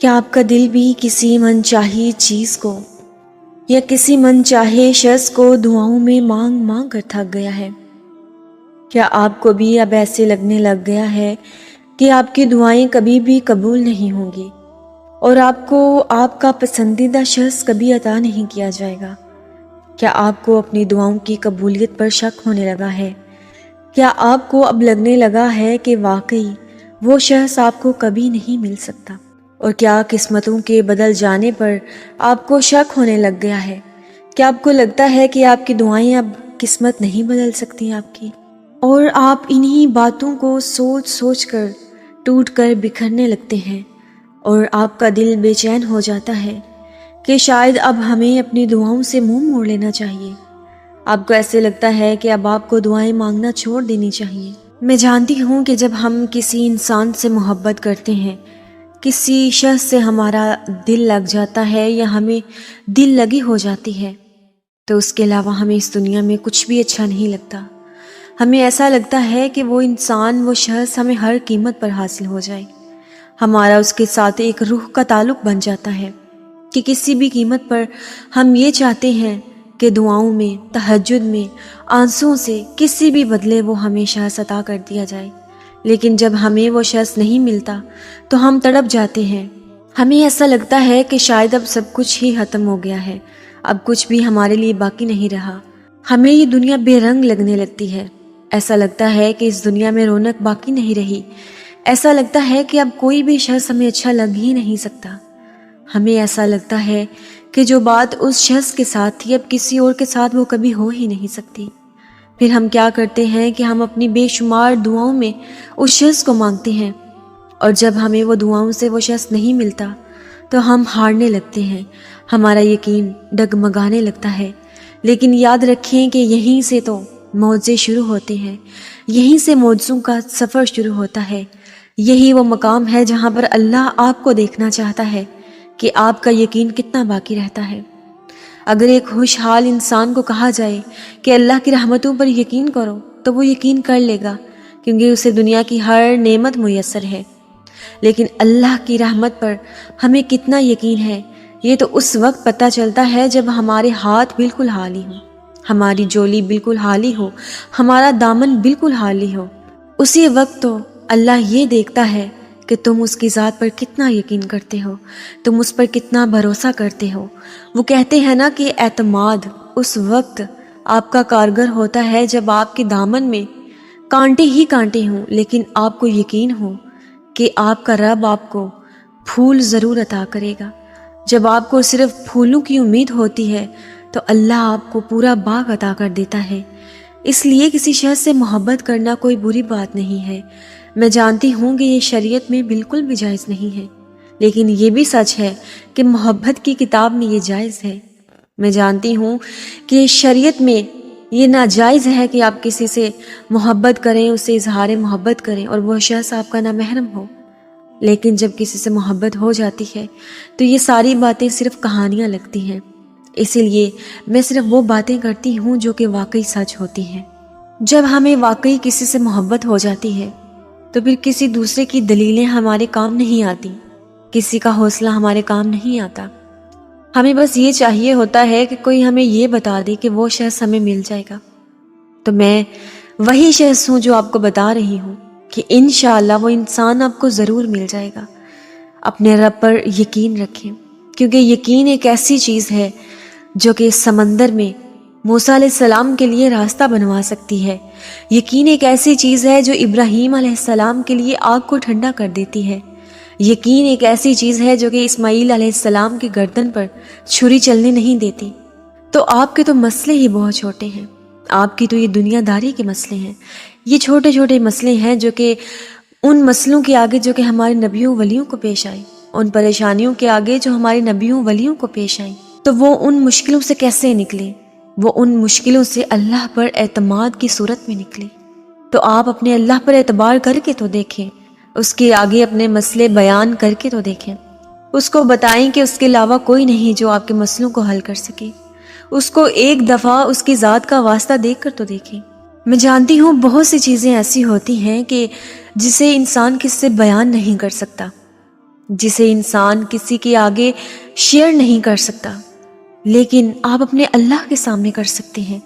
کیا آپ کا دل بھی کسی من چاہی چیز کو یا کسی من چاہے شخص کو دعاؤں میں مانگ مانگ کر تھک گیا ہے؟ کیا آپ کو بھی اب ایسے لگنے لگ گیا ہے کہ آپ کی دعائیں کبھی بھی قبول نہیں ہوں گی اور آپ کو آپ کا پسندیدہ شخص کبھی عطا نہیں کیا جائے گا؟ کیا آپ کو اپنی دعاؤں کی قبولیت پر شک ہونے لگا ہے؟ کیا آپ کو اب لگنے لگا ہے کہ واقعی وہ شخص آپ کو کبھی نہیں مل سکتا؟ اور کیا قسمتوں کے بدل جانے پر آپ کو شک ہونے لگ گیا ہے؟ کیا آپ کو لگتا ہے کہ آپ کی دعائیں اب قسمت نہیں بدل سکتی آپ کی؟ اور آپ انہی باتوں کو سوچ سوچ کر ٹوٹ کر بکھرنے لگتے ہیں اور آپ کا دل بے چین ہو جاتا ہے کہ شاید اب ہمیں اپنی دعاؤں سے منہ موڑ لینا چاہیے۔ آپ کو ایسے لگتا ہے کہ اب آپ کو دعائیں مانگنا چھوڑ دینی چاہیے۔ میں جانتی ہوں کہ جب ہم کسی انسان سے محبت کرتے ہیں، کسی شخص سے ہمارا دل لگ جاتا ہے یا ہمیں دل لگی ہو جاتی ہے، تو اس کے علاوہ ہمیں اس دنیا میں کچھ بھی اچھا نہیں لگتا۔ ہمیں ایسا لگتا ہے کہ وہ انسان، وہ شخص ہمیں ہر قیمت پر حاصل ہو جائے۔ ہمارا اس کے ساتھ ایک روح کا تعلق بن جاتا ہے کہ کسی بھی قیمت پر ہم یہ چاہتے ہیں کہ دعاؤں میں، تہجد میں، آنسوؤں سے کسی بھی بدلے وہ ہمیشہ عطا کر دیا جائے۔ لیکن جب ہمیں وہ شخص نہیں ملتا تو ہم تڑپ جاتے ہیں۔ ہمیں ایسا لگتا ہے کہ شاید اب سب کچھ ہی ختم ہو گیا ہے، اب کچھ بھی ہمارے لیے باقی نہیں رہا۔ ہمیں یہ دنیا بے رنگ لگنے لگتی ہے۔ ایسا لگتا ہے کہ اس دنیا میں رونق باقی نہیں رہی۔ ایسا لگتا ہے کہ اب کوئی بھی شخص ہمیں اچھا لگ ہی نہیں سکتا۔ ہمیں ایسا لگتا ہے کہ جو بات اس شخص کے ساتھ تھی اب کسی اور کے ساتھ وہ کبھی ہو ہی نہیں سکتی۔ پھر ہم کیا کرتے ہیں کہ ہم اپنی بے شمار دعاؤں میں اس شخص کو مانگتے ہیں، اور جب ہمیں وہ دعاؤں سے وہ شخص نہیں ملتا تو ہم ہارنے لگتے ہیں، ہمارا یقین ڈگمگانے لگتا ہے۔ لیکن یاد رکھیں کہ یہیں سے تو معجزے شروع ہوتے ہیں، یہیں سے معجزوں کا سفر شروع ہوتا ہے۔ یہی وہ مقام ہے جہاں پر اللہ آپ کو دیکھنا چاہتا ہے کہ آپ کا یقین کتنا باقی رہتا ہے۔ اگر ایک خوشحال انسان کو کہا جائے کہ اللہ کی رحمتوں پر یقین کرو تو وہ یقین کر لے گا، کیونکہ اسے دنیا کی ہر نعمت میسر ہے۔ لیکن اللہ کی رحمت پر ہمیں کتنا یقین ہے، یہ تو اس وقت پتہ چلتا ہے جب ہمارے ہاتھ بالکل خالی ہوں، ہماری جولی بالکل خالی ہو، ہمارا دامن بالکل خالی ہو۔ اسی وقت تو اللہ یہ دیکھتا ہے کہ تم اس کی ذات پر کتنا یقین کرتے ہو، تم اس پر کتنا بھروسہ کرتے ہو۔ وہ کہتے ہیں نا کہ اعتماد اس وقت آپ کا کارگر ہوتا ہے جب آپ کے دامن میں کانٹے ہی کانٹے ہوں، لیکن آپ کو یقین ہو کہ آپ کا رب آپ کو پھول ضرور عطا کرے گا۔ جب آپ کو صرف پھولوں کی امید ہوتی ہے تو اللہ آپ کو پورا باغ عطا کر دیتا ہے۔ اس لیے کسی شخص سے محبت کرنا کوئی بری بات نہیں ہے۔ میں جانتی ہوں کہ یہ شریعت میں بالکل بھی جائز نہیں ہے، لیکن یہ بھی سچ ہے کہ محبت کی کتاب میں یہ جائز ہے۔ میں جانتی ہوں کہ شریعت میں یہ ناجائز ہے کہ آپ کسی سے محبت کریں، اسے اظہار محبت کریں اور وہ شخص آپ کا نامحرم ہو۔ لیکن جب کسی سے محبت ہو جاتی ہے تو یہ ساری باتیں صرف کہانیاں لگتی ہیں۔ اسی لیے میں صرف وہ باتیں کرتی ہوں جو کہ واقعی سچ ہوتی ہیں۔ جب ہمیں واقعی کسی سے محبت ہو جاتی ہے تو پھر کسی دوسرے کی دلیلیں ہمارے کام نہیں آتی، کسی کا حوصلہ ہمارے کام نہیں آتا۔ ہمیں بس یہ چاہیے ہوتا ہے کہ کوئی ہمیں یہ بتا دے کہ وہ شخص ہمیں مل جائے گا۔ تو میں وہی شخص ہوں جو آپ کو بتا رہی ہوں کہ انشاءاللہ وہ انسان آپ کو ضرور مل جائے گا۔ اپنے رب پر یقین رکھیں، کیونکہ یقین ایک ایسی چیز ہے جو کہ سمندر میں موسیٰ علیہ السلام کے لیے راستہ بنوا سکتی ہے۔ یقین ایک ایسی چیز ہے جو ابراہیم علیہ السلام کے لیے آگ کو ٹھنڈا کر دیتی ہے۔ یقین ایک ایسی چیز ہے جو کہ اسماعیل علیہ السلام کی گردن پر چھری چلنے نہیں دیتی۔ تو آپ کے تو مسئلے ہی بہت چھوٹے ہیں، آپ کی تو یہ دنیا داری کے مسئلے ہیں، یہ چھوٹے چھوٹے مسئلے ہیں جو کہ ان مسئلوں کے آگے جو کہ ہمارے نبیوں ولیوں کو پیش آئے، ان پریشانیوں کے آگے جو ہمارے نبیوں ولیوں کو پیش آئیں، تو وہ ان مشکلوں سے کیسے نکلے؟ وہ ان مشکلوں سے اللہ پر اعتماد کی صورت میں نکلے۔ تو آپ اپنے اللہ پر اعتبار کر کے تو دیکھیں، اس کے آگے اپنے مسئلے بیان کر کے تو دیکھیں، اس کو بتائیں کہ اس کے علاوہ کوئی نہیں جو آپ کے مسئلوں کو حل کر سکے۔ اس کو ایک دفعہ اس کی ذات کا واسطہ دیکھ کر تو دیکھیں۔ میں جانتی ہوں بہت سی چیزیں ایسی ہوتی ہیں کہ جسے انسان کس سے بیان نہیں کر سکتا، جسے انسان کسی کے آگے شیئر نہیں کر سکتا، لیکن آپ اپنے اللہ کے سامنے کر سکتے ہیں۔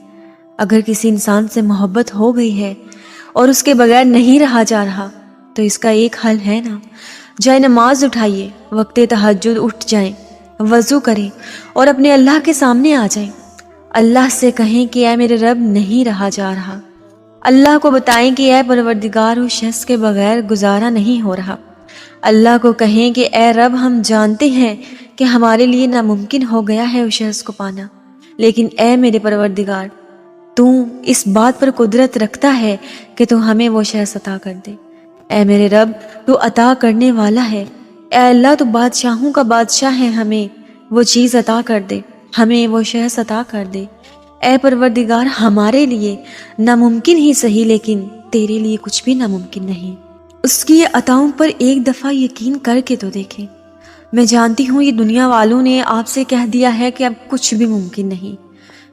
اگر کسی انسان سے محبت ہو گئی ہے اور اس کے بغیر نہیں رہا جا رہا، تو اس کا ایک حل ہے نا، جائے نماز اٹھائیے، وقت تہجد اٹھ جائیں، وضو کریں اور اپنے اللہ کے سامنے آ جائیں۔ اللہ سے کہیں کہ اے میرے رب نہیں رہا جا رہا۔ اللہ کو بتائیں کہ اے پروردگار، اس شخص کے بغیر گزارا نہیں ہو رہا۔ اللہ کو کہیں کہ اے رب، ہم جانتے ہیں کہ ہمارے لیے ناممکن ہو گیا ہے اس شخص کو پانا، لیکن اے میرے پروردگار، تو اس بات پر قدرت رکھتا ہے کہ تو ہمیں وہ شخص عطا کر دے۔ اے میرے رب، تو عطا کرنے والا ہے۔ اے اللہ، تو بادشاہوں کا بادشاہ ہے، ہمیں وہ چیز عطا کر دے، ہمیں وہ شخص عطا کر دے۔ اے پروردگار، ہمارے لیے ناممکن ہی صحیح، لیکن تیرے لیے کچھ بھی ناممکن نہیں۔ اس کی عطاؤں پر ایک دفعہ یقین کر کے تو دیکھیں۔ میں جانتی ہوں یہ دنیا والوں نے آپ سے کہہ دیا ہے کہ اب کچھ بھی ممکن نہیں۔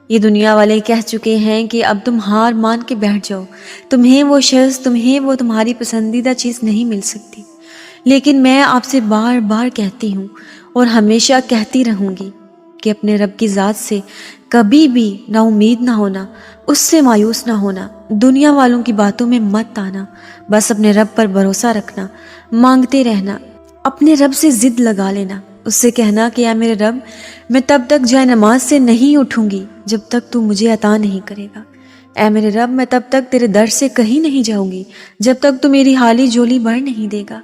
یہ دنیا والے کہہ چکے ہیں کہ اب تم ہار مان کے بیٹھ جاؤ، تمہیں وہ شخص، تمہیں وہ تمہاری پسندیدہ چیز نہیں مل سکتی۔ لیکن میں آپ سے بار بار کہتی ہوں اور ہمیشہ کہتی رہوں گی کہ اپنے رب کی ذات سے کبھی بھی نا امید نہ ہونا، اس سے مایوس نہ ہونا، دنیا والوں کی باتوں میں مت آنا، بس اپنے رب پر بھروسہ رکھنا، مانگتے رہنا، اپنے رب سے ضد لگا لینا، اس سے کہنا کہ اے میرے رب، میں تب تک جائے نماز سے نہیں اٹھوں گی جب تک تو مجھے عطا نہیں کرے گا۔ اے میرے رب، میں تب تک تیرے در سے کہیں نہیں جاؤں گی جب تک تو میری حالی جولی بھر نہیں دے گا۔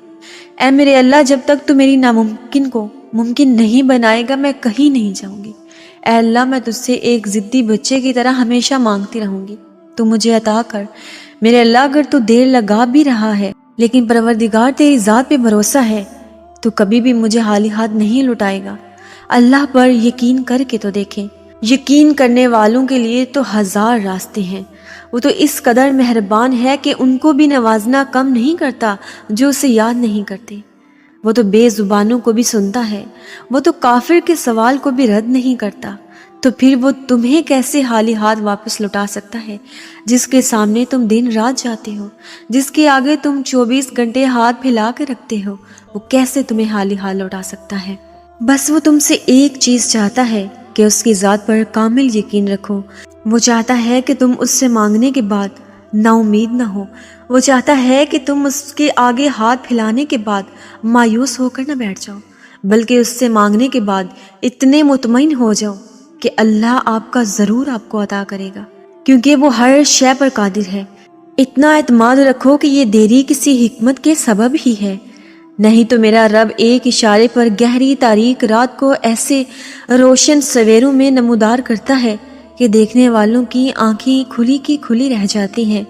اے میرے اللہ، جب تک تو میری ناممکن کو ممکن نہیں بنائے گا، میں کہیں نہیں جاؤں گی۔ اے اللہ، میں تجھ سے ایک ضدی بچے کی طرح ہمیشہ مانگتی رہوں گی، تو مجھے عطا کر۔ میرے اللہ، اگر تو دیر لگا بھی رہا ہے، لیکن پروردگار تیری ذات پہ بھروسہ ہے، تو کبھی بھی مجھے خالی ہاتھ نہیں لٹائے گا۔ اللہ پر یقین کر کے تو دیکھیں۔ یقین کرنے والوں کے لیے تو ہزار راستے ہیں۔ وہ تو اس قدر مہربان ہے کہ ان کو بھی نوازنا کم نہیں کرتا جو اسے یاد نہیں کرتے۔ وہ تو بے زبانوں کو بھی سنتا ہے، وہ تو کافر کے سوال کو بھی رد نہیں کرتا، تو پھر وہ تمہیں کیسے خالی ہاتھ واپس لوٹا سکتا ہے؟ جس کے سامنے تم دن رات جاتے ہو، جس کے آگے تم 24 گھنٹے ہاتھ پھیلا کے رکھتے ہو، وہ کیسے تمہیں خالی ہاتھ لوٹا سکتا ہے؟ بس وہ تم سے ایک چیز چاہتا ہے کہ اس کی ذات پر کامل یقین رکھو۔ وہ چاہتا ہے کہ تم اس سے مانگنے کے بعد نا امید نہ ہو۔ وہ چاہتا ہے کہ تم اس کے آگے ہاتھ پھیلانے کے بعد مایوس ہو کر نہ بیٹھ جاؤ، بلکہ اس سے مانگنے کے بعد اتنے مطمئن ہو جاؤ کہ اللہ آپ کا ضرور آپ کو عطا کرے گا، کیونکہ وہ ہر شے پر قادر ہے۔ اتنا اعتماد رکھو کہ یہ دیری کسی حکمت کے سبب ہی ہے، نہیں تو میرا رب ایک اشارے پر گہری تاریک رات کو ایسے روشن سویروں میں نمودار کرتا ہے کہ دیکھنے والوں کی آنکھیں کھلی کی کھلی رہ جاتی ہیں،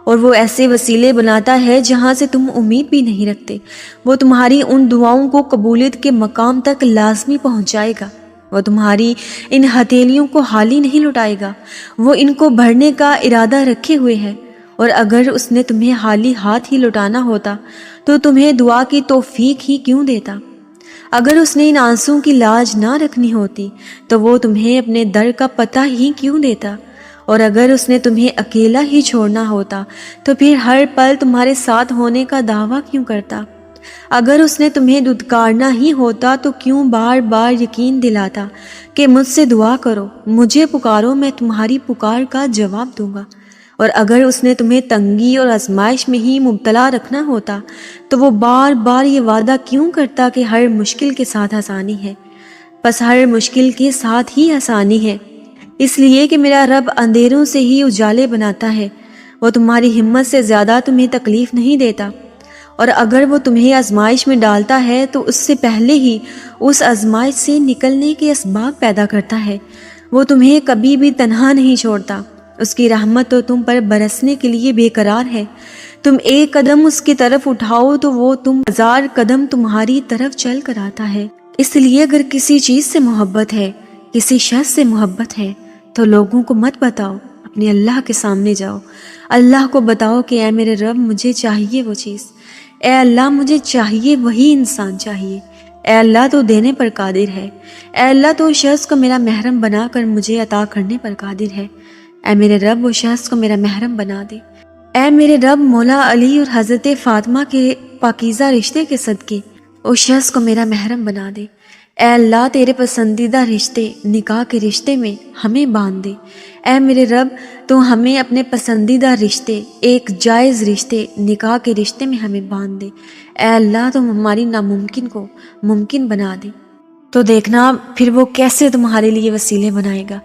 اور وہ ایسے وسیلے بناتا ہے جہاں سے تم امید بھی نہیں رکھتے۔ وہ تمہاری ان دعاؤں کو قبولیت کے مقام تک لازمی پہنچائے گا۔ وہ تمہاری ان ہتھیلیوں کو خالی نہیں لٹائے گا، وہ ان کو بھرنے کا ارادہ رکھے ہوئے ہے۔ اور اگر اس نے تمہیں خالی ہاتھ ہی لٹانا ہوتا تو تمہیں دعا کی توفیق ہی کیوں دیتا؟ اگر اس نے ان آنسوں کی لاج نہ رکھنی ہوتی تو وہ تمہیں اپنے در کا پتہ ہی کیوں دیتا؟ اور اگر اس نے تمہیں اکیلا ہی چھوڑنا ہوتا تو پھر ہر پل تمہارے ساتھ ہونے کا دعویٰ کیوں کرتا؟ اگر اس نے تمہیں دھتکارنا ہی ہوتا تو کیوں بار بار یقین دلاتا کہ مجھ سے دعا کرو، مجھے پکارو، میں تمہاری پکار کا جواب دوں گا؟ اور اگر اس نے تمہیں تنگی اور آزمائش میں ہی مبتلا رکھنا ہوتا تو وہ بار بار یہ وعدہ کیوں کرتا کہ ہر مشکل کے ساتھ آسانی ہے؟ بس ہر مشکل کے ساتھ ہی آسانی ہے، اس لیے کہ میرا رب اندھیروں سے ہی اجالے بناتا ہے۔ وہ تمہاری ہمت سے زیادہ تمہیں تکلیف نہیں دیتا، اور اگر وہ تمہیں آزمائش میں ڈالتا ہے تو اس سے پہلے ہی اس آزمائش سے نکلنے کے اسباب پیدا کرتا ہے۔ وہ تمہیں کبھی بھی تنہا نہیں چھوڑتا، اس کی رحمت تو تم پر برسنے کے لیے بے قرار ہے۔ تم ایک قدم اس کی طرف اٹھاؤ تو وہ تم 1000 قدم تمہاری طرف چل کر آتا ہے۔ اس لیے اگر کسی چیز سے محبت ہے، کسی شخص سے محبت ہے، تو لوگوں کو مت بتاؤ، اپنے اللہ کے سامنے جاؤ، اللہ کو بتاؤ کہ اے میرے رب، مجھے چاہیے وہ چیز، اے اللہ مجھے چاہیے وہی انسان چاہیے، اے اللہ تو دینے پر قادر ہے، اے اللہ تو اس شخص کو میرا محرم بنا کر مجھے عطا کرنے پر قادر ہے، اے میرے رب وہ شخص کو میرا محرم بنا دے۔ اے میرے رب، مولا علی اور حضرت فاطمہ کے پاکیزہ رشتے کے صدقے اس شخص کو میرا محرم بنا دے۔ اے اللہ تیرے پسندیدہ رشتے نکاح کے رشتے میں ہمیں باندھ دے۔ اے میرے رب تو ہمیں اپنے پسندیدہ رشتے، ایک جائز رشتے نکاح کے رشتے میں ہمیں باندھ دے۔ اے اللہ تم ہماری ناممکن کو ممکن بنا دے۔ تو دیکھنا پھر وہ کیسے تمہارے لیے وسیلے بنائے گا،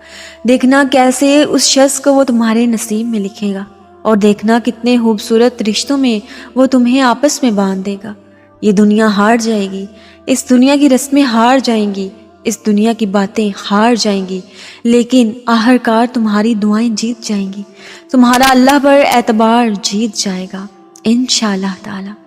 دیکھنا کیسے اس شخص کو وہ تمہارے نصیب میں لکھے گا، اور دیکھنا کتنے خوبصورت رشتوں میں وہ تمہیں آپس میں باندھ دے گا۔ یہ دنیا ہار جائے گی، اس دنیا کی رسمیں ہار جائیں گی، اس دنیا کی باتیں ہار جائیں گی، لیکن آخرکار تمہاری دعائیں جیت جائیں گی، تمہارا اللہ پر اعتبار جیت جائے گا انشاءاللہ تعالی۔